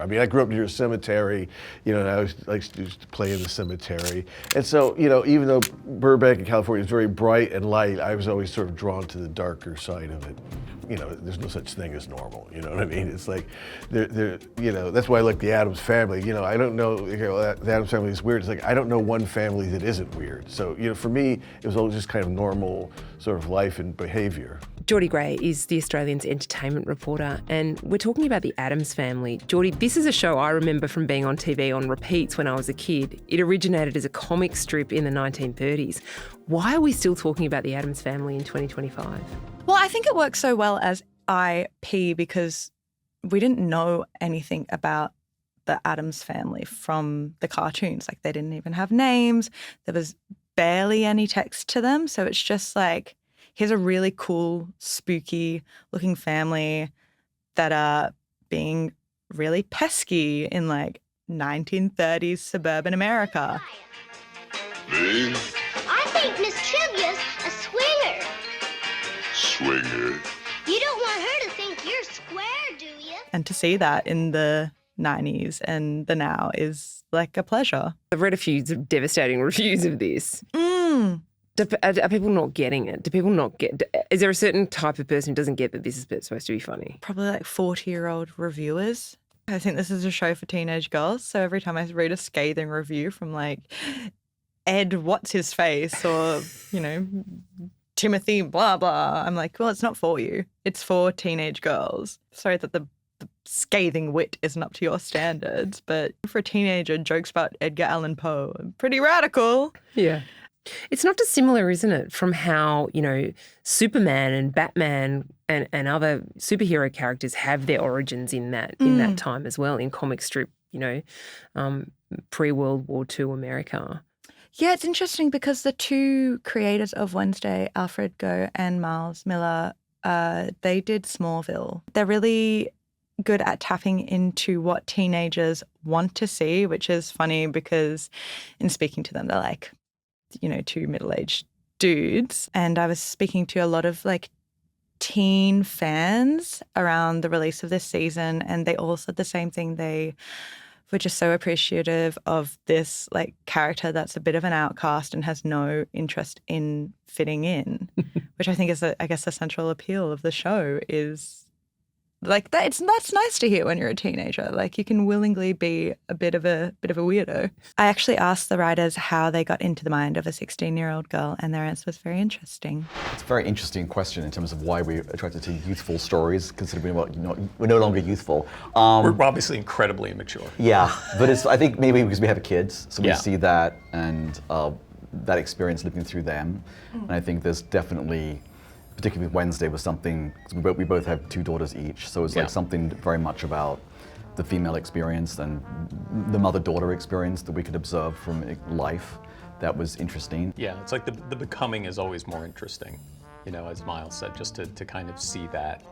I mean, I grew up near a cemetery, and I used to play in the cemetery. And so, even though Burbank in California is very bright and light, I was always sort of drawn to the darker side of it. There's no such thing as normal, you know what I mean? It's like, that's why I like the Addams Family. I don't know, the Addams Family is weird. It's like, I don't know one family that isn't weird. So, for me, it was always just kind of normal sort of life and behavior. Geordie Gray is the Australian's entertainment reporter, and we're talking about the Addams Family. Geordie, this is a show I remember from being on TV on repeats when I was a kid. It originated as a comic strip in the 1930s. Why are we still talking about the Addams Family in 2025? Well, I think it works so well as IP because we didn't know anything about the Addams Family from the cartoons. Like, they didn't even have names. There was barely any text to them. So it's just like, here's a really cool, spooky looking family that are being really pesky in like 1930s suburban America. Me? I think Miss Trivia's a swinger. Swinger? You don't want her to think you're square, do you? And to see that in the 90s and the now is like a pleasure. I've read a few devastating reviews of this. Are people not getting it? Do people not get? Is there a certain type of person who doesn't get that this is supposed to be funny? Probably like 40-year-old reviewers. I think this is a show for teenage girls. So every time I read a scathing review from like Ed what's his face or, Timothy blah blah, I'm like, well, it's not for you. It's for teenage girls. Sorry that the scathing wit isn't up to your standards, but for a teenager, jokes about Edgar Allan Poe, pretty radical. Yeah. It's not dissimilar, isn't it, from how, Superman and Batman and other superhero characters have their origins in that time as well, in comic strip, pre-World War II America. Yeah, it's interesting because the two creators of Wednesday, Alfred Goh and Miles Miller, they did Smallville. They're really good at tapping into what teenagers want to see, which is funny because in speaking to them, they're like, two middle-aged dudes. And I was speaking to a lot of like teen fans around the release of this season, and they all said the same thing. They were just so appreciative of this like character that's a bit of an outcast and has no interest in fitting in, which I think is, I guess, the central appeal of the show is like that. That's nice to hear when you're a teenager. Like, you can willingly be a bit of a weirdo. I actually asked the writers how they got into the mind of a 16-year-old girl, and their answer was very interesting. It's a very interesting question in terms of why we're attracted to youthful stories, considering we're no longer youthful. We're obviously incredibly immature. Yeah, but I think maybe because we have kids, so we see that and that experience living through them. And I think there's definitely, particularly with Wednesday, was something, we both have 2 daughters each, so it's like something very much about the female experience and the mother-daughter experience that we could observe from life that was interesting. Yeah, it's like the becoming is always more interesting, as Miles said, just to kind of see that.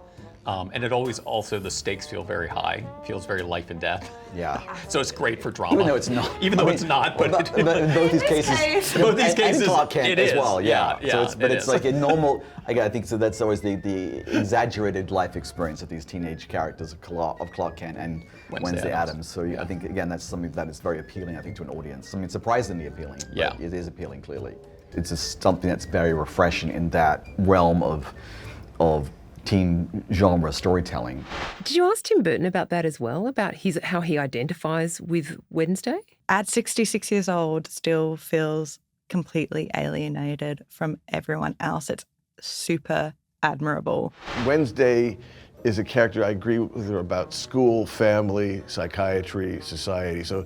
And it always also, the stakes feel very high, feels very life and death. Yeah. So it's great for drama. Even though it's not. It's not, but in both these cases. Both these cases, and Clark Kent it as is. well, yeah. But it's like a normal, I think, so that's always the exaggerated life experience of these teenage characters of Clark Kent and Wednesday Addams. So I think, again, that's something that is very appealing, I think, to an audience. I mean, surprisingly appealing. Yeah. But it is appealing, clearly. It's just something that's very refreshing in that realm of teen genre storytelling. Did you ask Tim Burton about that as well, about how he identifies with Wednesday? At 66 years old, still feels completely alienated from everyone else. It's super admirable. Wednesday is a character I agree with her about school, family, psychiatry, society. So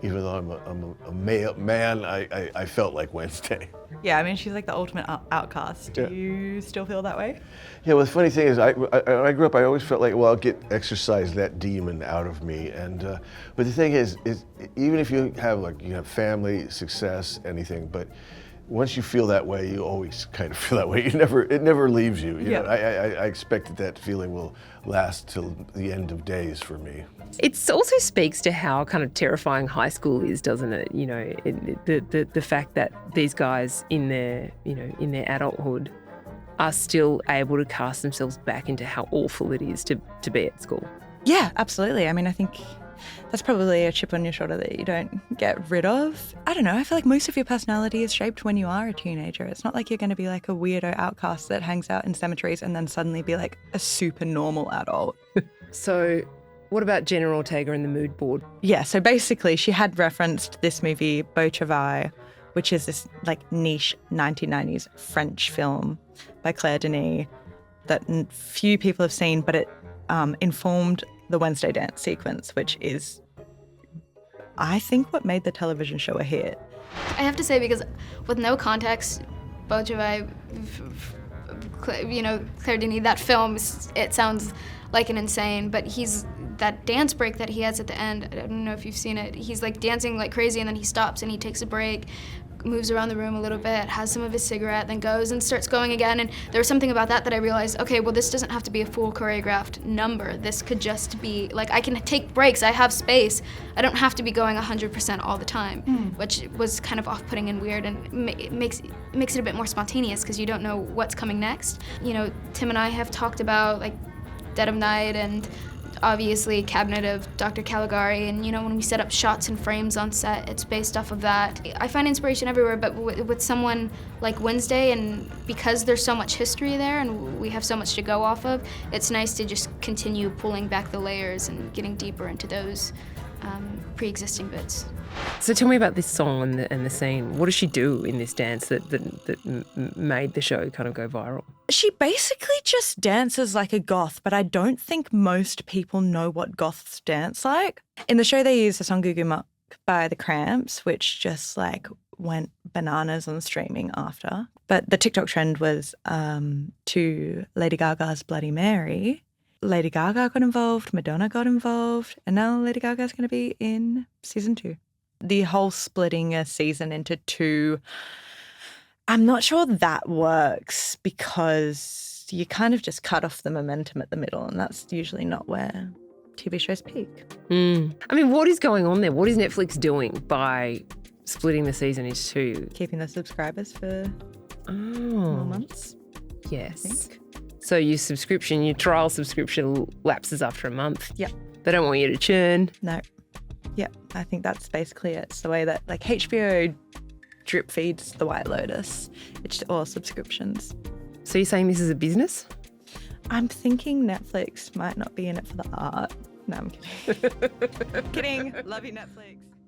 even though I'm a male man, I felt like Wednesday. Yeah, I mean, she's like the ultimate outcast. Do you still feel that way? Yeah, well, the funny thing is, when I grew up, I always felt like, well, I'll exercise that demon out of me. And but the thing is even if you have family, success, anything, but once you feel that way, you always kind of feel that way. It never leaves you. You know? I expect that feeling will last till the end of days for me. It also speaks to how kind of terrifying high school is, doesn't it? The fact that these guys in their adulthood are still able to cast themselves back into how awful it is to be at school. Yeah, absolutely. I mean, I think that's probably a chip on your shoulder that you don't get rid of. I don't know. I feel like most of your personality is shaped when you are a teenager. It's not like you're going to be like a weirdo outcast that hangs out in cemeteries and then suddenly be like a super normal adult. So what about Jenna Ortega and the mood board? Yeah, so basically she had referenced this movie, Beau Travail, which is this like niche 1990s French film by Claire Denis that few people have seen, but it informed the Wednesday dance sequence, which is, I think, what made the television show a hit. I have to say, because with no context, Beau Travail, Claire Denis, that film, it sounds like an insane, but that dance break that he has at the end, I don't know if you've seen it, he's like dancing like crazy and then he stops and he takes a break, moves around the room a little bit, has some of his cigarette, then goes and starts going again. And there was something about that I realized, okay, well, this doesn't have to be a full choreographed number. This could just be, like, I can take breaks, I have space. I don't have to be going 100% all the time, which was kind of off-putting and weird, and it makes it a bit more spontaneous because you don't know what's coming next. You know, Tim and I have talked about, like, Dead of Night and obviously Cabinet of Dr. Caligari, and when we set up shots and frames on set, it's based off of that. I find inspiration everywhere, but with someone like Wednesday, and because there's so much history there and we have so much to go off of, it's nice to just continue pulling back the layers and getting deeper into those pre-existing bits. So tell me about this song and the scene. What does she do in this dance that made the show kind of go viral? She basically just dances like a goth, but I don't think most people know what goths dance like. In the show, they use the song Goo Goo Muck by The Cramps, which just like went bananas on streaming after. But the TikTok trend was to Lady Gaga's Bloody Mary. Lady Gaga got involved, Madonna got involved, and now Lady Gaga's going to be in season 2. The whole splitting a season into 2, I'm not sure that works because you kind of just cut off the momentum at the middle, and that's usually not where TV shows peak. I mean, what is going on there? What is Netflix doing by splitting the season into 2? Keeping the subscribers for more months. Yes. So your trial subscription lapses after a month. Yep. They don't want you to churn. No. Yep. I think that's basically it. It's the way that like HBO drip feeds the White Lotus. It's all subscriptions. So you're saying this is a business? I'm thinking Netflix might not be in it for the art. No, I'm kidding. Kidding. Love you, Netflix.